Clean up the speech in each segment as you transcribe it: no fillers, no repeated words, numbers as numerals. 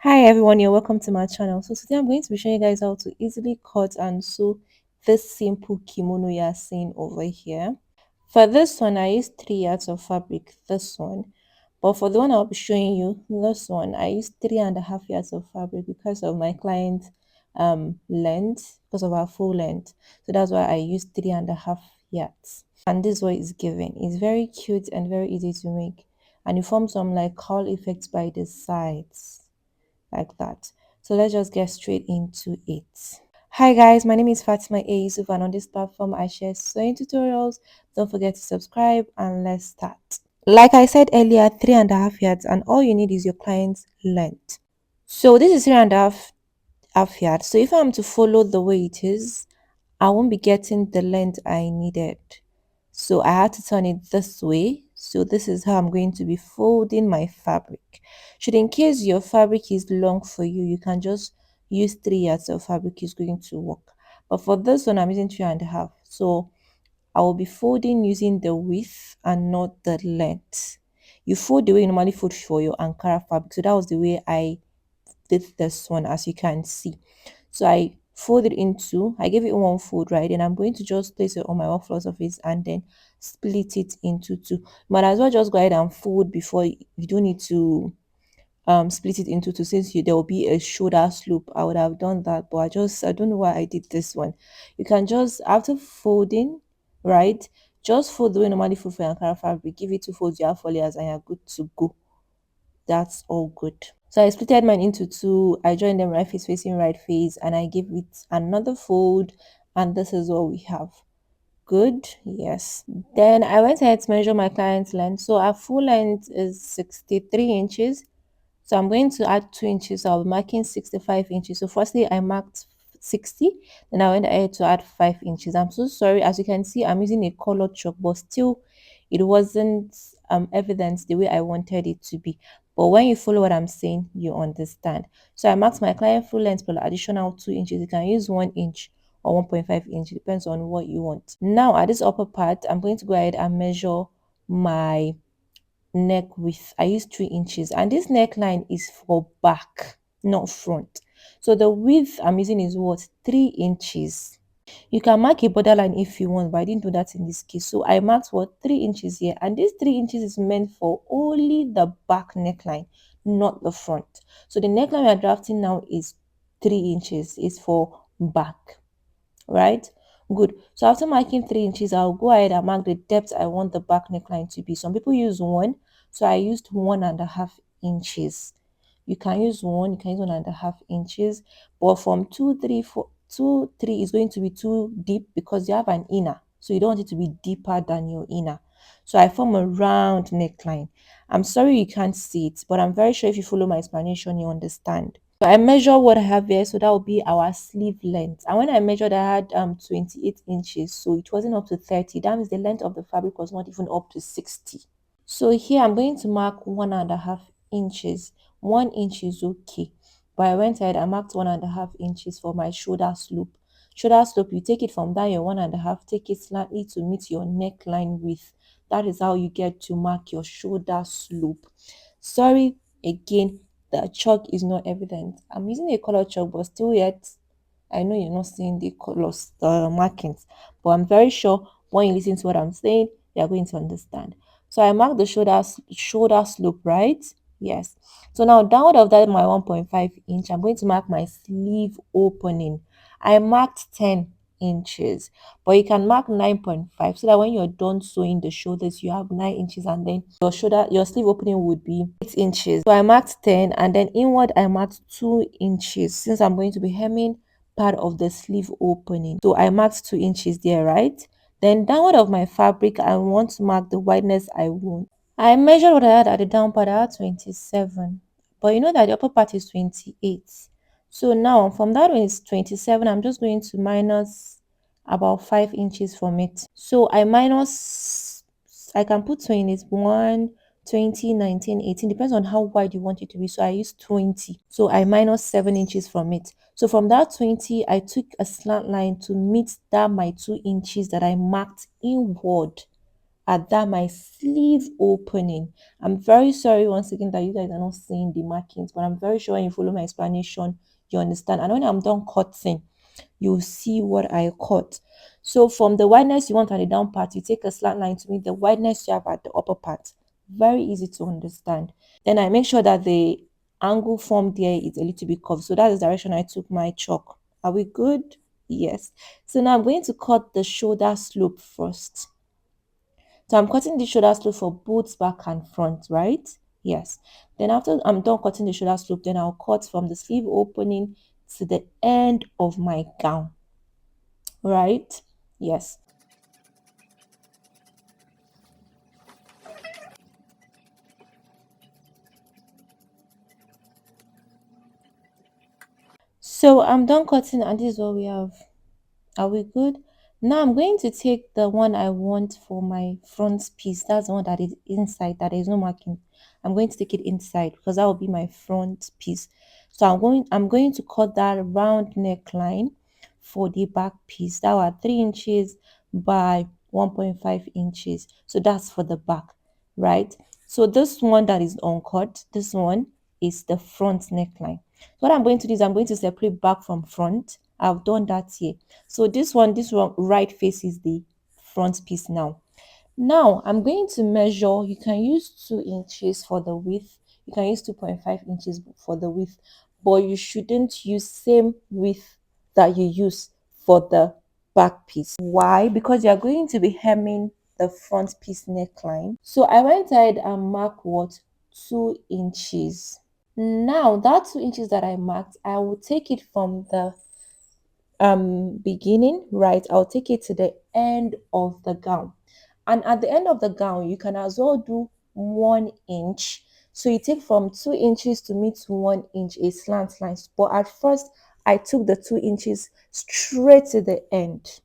Hi everyone, you're welcome to my channel. So today I'm going to be showing you guys how to easily cut and sew this simple kimono you are seeing over here. For this one, I used 3 yards of fabric, this one. But for the one I'll be showing you, this one, I used 3.5 yards of fabric because of my client's length, because of our full length. So that's why I used 3.5 yards. And this is what it's giving. It's very cute and very easy to make. And it forms some like curl effects by the sides like that. So let's just get straight into it. Hi guys, my name is Fatima A. Yusuf and on this platform I share sewing tutorials. Don't forget to subscribe and let's start. Like I said earlier, 3.5 yards and all you need is your client's length. So this is 3.5 yards. So if I'm to follow the way it is, I won't be getting the length I needed. So I had to turn it this way. So this is how I'm going to be folding my fabric. Should in case your fabric is long for you, you can just use 3 yards of fabric is going to work. But for this one, I'm using 3.5. So I will be folding using the width and not the length. You fold the way you normally fold for your Ankara fabric. So that was the way I did this one, as you can see. So I fold it into, I give it one fold, right? And I'm going to just place it on my work floor surface and then split it into two. But as well just go ahead and fold before you don't need to split it into two, since there will be a shoulder slope. I would have done that, but I don't know why I did this one. You can just, after folding, right, just fold the way normally fold for your Ankara fabric, give it two folds, you have foliage and you're good to go. That's all good. So I splitted mine into two. I joined them right face facing right face and I give it another fold, and this is what we have. Good, yes. Then I went ahead to measure my client's length. So our full length is 63 inches. So I'm going to add 2 inches. So I'll be marking 65 inches. So firstly, I marked 60. Then I went ahead to add 5 inches. I'm so sorry. As you can see, I'm using a colored chalk, but still it wasn't evident the way I wanted it to be. But when you follow what I'm saying, you understand. So I marked my client full length plus additional 2 inches. You can use 1 inch or 1.5 inch. It depends on what you want. Now at this upper part, I'm going to go ahead and measure my neck width. I use 3 inches and this neckline is for back, not front. So the width I'm using is what? 3 inches. You can mark a borderline if you want, but I didn't do that in this case. So I marked what? 3 inches here, and this 3 inches is meant for only the back neckline, not the front. So the neckline we are drafting now is 3 inches, is for back, right? Good. So after marking 3 inches, I'll go ahead and mark the depth I want the back neckline to be. Some people use 1, so I used 1.5 inches. You can use 1, you can use 1.5 inches, but from 2, 3, 4, 2, 3 is going to be too deep because you have an inner, so you don't want it to be deeper than your inner. So I form a round neckline. I'm sorry you can't see it, but I'm very sure if you follow my explanation, you understand. So I measure what I have here, so that will be our sleeve length. And when I measured, I had 28 inches, so it wasn't up to 30. That means the length of the fabric was not even up to 60. So here I'm going to mark 1.5 inches. 1 inch is okay, but I went ahead and marked 1.5 inches for my shoulder slope. Shoulder slope, you take it from down your 1.5, take it slightly to meet your neckline width. That is how you get to mark your shoulder slope. Sorry again, the chalk is not evident. I'm using a color chalk, but still yet I know you're not seeing the colors, the markings, but I'm very sure when you listen to what I'm saying, you're going to understand. So I marked the shoulder slope, right? Yes. So now downward of that, my 1.5 inch, I'm going to mark my sleeve opening. I marked 10 inches, but you can mark 9.5 so that when you're done sewing the shoulders, you have 9 inches, and then your sleeve opening would be 8 inches. So I marked 10, and then inward I marked 2 inches since I'm going to be hemming part of the sleeve opening. So I marked 2 inches there, right? Then downward of my fabric, I want to mark the wideness I want. I measured what I had at the down part. I had 27, but you know that the upper part is 28. So now from that one is 27, I'm just going to minus about 5 inches from it. So I can put 21, 20, 19, 18, depends on how wide you want it to be. So I use 20. So I minus 7 inches from it. So from that 20, I took a slant line to meet that my 2 inches that I marked inward at that my sleeve opening. I'm very sorry once again that you guys are not seeing the markings, but I'm very sure when you follow my explanation, you understand. And when I'm done cutting, you'll see what I cut. So from the wideness you want at the down part, you take a slant line to meet the wideness you have at the upper part. Very easy to understand. Then I make sure that the angle formed there is a little bit curved. So that's the direction I took my chalk. Are we good? Yes. So now I'm going to cut the shoulder slope first. So I'm cutting the shoulder slope for both back and front, right? Yes. Then after I'm done cutting the shoulder slope, then I'll cut from the sleeve opening to the end of my gown, right? Yes. So I'm done cutting and this is what we have. Are we good? Now I'm going to take the one I want for my front piece. That's the one that is inside, that there is no marking. I'm going to take it inside because that will be my front piece. So I'm going to cut that round neckline for the back piece. That was 3 inches by 1.5 inches. So that's for the back, right? So this one that is uncut, this one is the front neckline. What I'm going to do is I'm going to separate back from front. I've done that here. So this one right face is the front piece now. Now I'm going to measure. You can use 2 inches for the width. You can use 2.5 inches for the width, but you shouldn't use same width that you use for the back piece. Why? Because you are going to be hemming the front piece neckline. So I went ahead and marked what? 2 inches. Now that 2 inches that I marked, I will take it from the beginning, right? I'll take it to the end of the gown. And at the end of the gown, you can as well do 1 inch. So you take from 2 inches to meet 1 inch, a slant line. But at first, I took the 2 inches straight to the end.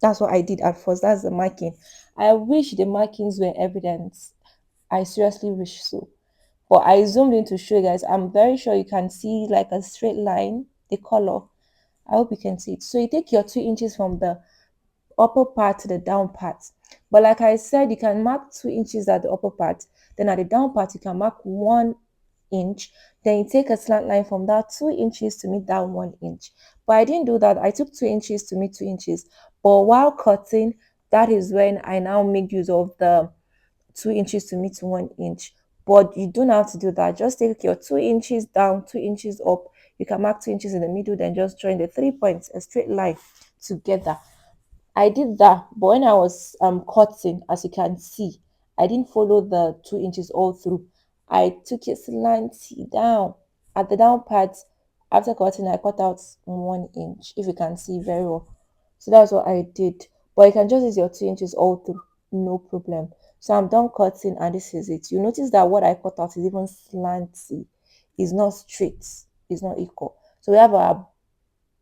That's what I did at first. That's the marking. I wish the markings were evidence. I seriously wish so. But I zoomed in to show you guys. I'm very sure you can see like a straight line, the color. I hope you can see it. So you take your 2 inches from the upper part to the down part. But like I said, you can mark 2 inches at the upper part. Then at the down part, you can mark 1 inch. Then you take a slant line from that 2 inches to meet that 1 inch. But I didn't do that. I took 2 inches to meet 2 inches. But while cutting, that is when I now make use of the 2 inches to meet 1 inch. But you don't have to do that. Just take your 2 inches down, 2 inches up. You can mark 2 inches in the middle, then just join the 3 points, a straight line together. I did that, but when I was cutting, as you can see, I didn't follow the 2 inches all through. I took it slanty down. At the down part, after cutting, I cut out 1 inch, if you can see very well. So that's what I did. But you can just use your 2 inches all through, no problem. So I'm done cutting, and this is it. You notice that what I cut out is even slanty. It's not straight. It's not equal. So we have our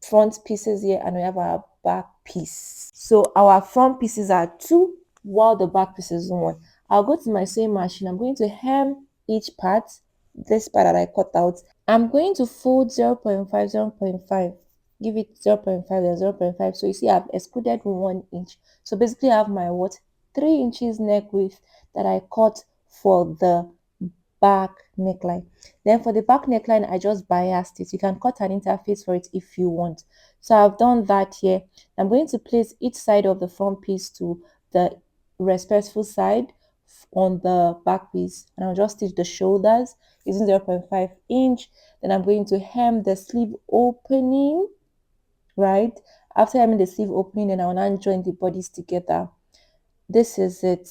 front pieces here and we have our back piece. So our front pieces are 2 while the back piece is 1. I'll go to my sewing machine. I'm going to hem each part, this part that I cut out. I'm going to fold 0.5, 0.5, give it 0.5 and 0.5. So you see I've excluded 1 inch. So basically I have my what? 3 inches neck width that I cut for the back neckline. Then for the back neckline, I just biased it. You can cut an interface for it if you want. So I've done that here. I'm going to place each side of the front piece to the respectful side on the back piece, and I'll just stitch the shoulders using 0.5 inch. Then I'm going to hem the sleeve opening, right? After hemming the sleeve opening, then I'll now join the bodies together. This is it.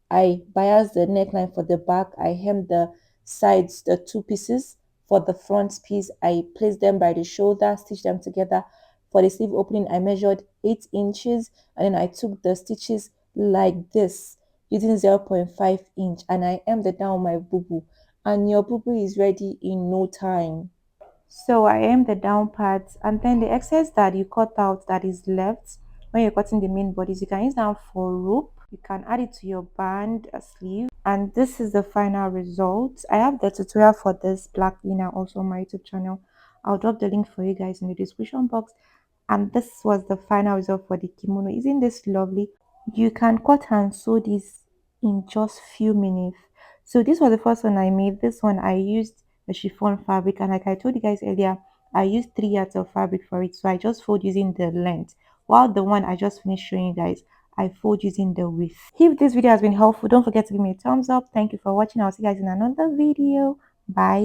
I bias the neckline for the back. I hem the sides, the 2 pieces. For the front piece, I place them by the shoulder, stitch them together. For the sleeve opening, I measured 8 inches and then I took the stitches like this using 0.5 inch and I hemmed it down my boo-boo. And your boo-boo is ready in no time. So I am the down part, and then the excess that you cut out that is left when you're cutting the main bodies, you can use that for rope. You can add it to your band, a sleeve, and this is the final result. I have the tutorial for this black inner also on my YouTube channel. I'll drop the link for you guys in the description box. And this was the final result for the kimono. Isn't this lovely? You can cut and sew this in just few minutes. So this was the first one I made. This one I used the chiffon fabric, and like I told you guys earlier, I used 3 yards of fabric for it. So I just fold using the length, while the one I just finished showing you guys, I fold using the width. If this video has been helpful, don't forget to give me a thumbs up. Thank you for watching. I'll see you guys in another video. Bye.